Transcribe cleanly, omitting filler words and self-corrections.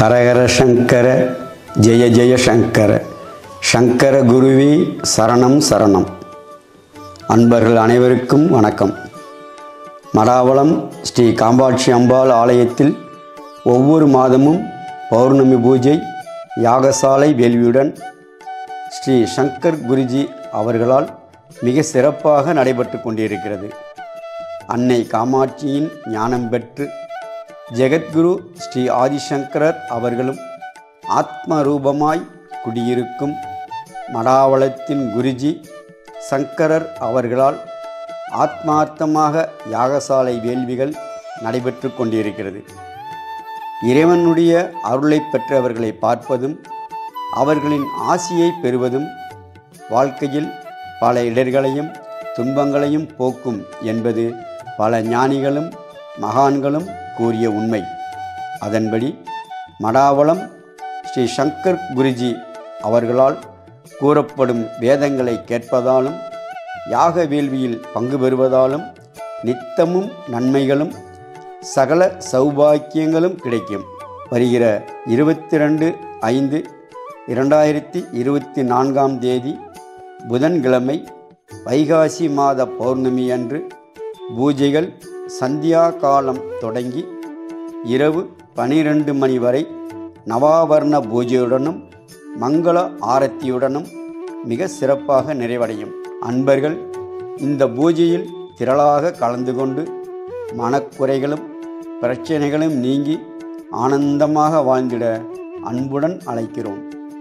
ஹரஹர சங்கர ஜெய ஜெய சங்கர சங்கர குருவே சரணம் சரணம். அன்பர்கள் அனைவருக்கும் வணக்கம். மடாவளம் ஸ்ரீ காமாட்சி அம்பாள் ஆலயத்தில் ஒவ்வொரு மாதமும் பௌர்ணமி பூஜை யாகசாலை வேள்வியுடன் ஸ்ரீ சங்கர் குருஜி அவர்களால் மிக சிறப்பாக நடைபெற்று கொண்டிருக்கிறது. அன்னை காமாட்சியின் ஞானம் பெற்று ஜெகத்குரு ஸ்ரீ ஆதிசங்கரர் அவர்களும் ஆத்ம ரூபமாய் குடியிருக்கும் மடாவளத்தின் குருஜி சங்கரர் அவர்களால் ஆத்மார்த்தமாக யாகசாலை வேள்விகள் நடைபெற்று கொண்டிருக்கிறது. இறைவனுடைய அருளை பெற்றவர்களை பார்ப்பதும் அவர்களின் ஆசியை பெறுவதும் வாழ்க்கையில் பல இடர்களையும் துன்பங்களையும் போக்கும் என்பது பல ஞானிகளும் மகான்களும் கூறிய உண்மை. அதன்படி மடாவளம் ஸ்ரீ சங்கர் குருஜி அவர்களால் கூறப்படும் வேதங்களை கேட்பதாலும் யாக வேள்வியில் பங்கு பெறுவதாலும் நித்தமும் நன்மைகளும் சகல சௌபாக்கியங்களும் கிடைக்கும். வருகிற 22/5/2024 புதன்கிழமை வைகாசி மாத பௌர்ணமி அன்று பூஜைகள் சந்தியா காலம் தொடங்கி இரவு 12 மணி வரை நவாவர்ண பூஜையுடனும் மங்கள ஆரத்தியுடனும் மிக சிறப்பாக நிறைவடையும். அன்பர்கள் இந்த பூஜையில் திரளாக கலந்து கொண்டு மனக்குறைகளும் பிரச்சனைகளும் நீங்கி ஆனந்தமாக வாழ்ந்திட அன்புடன் அழைக்கிறோம்.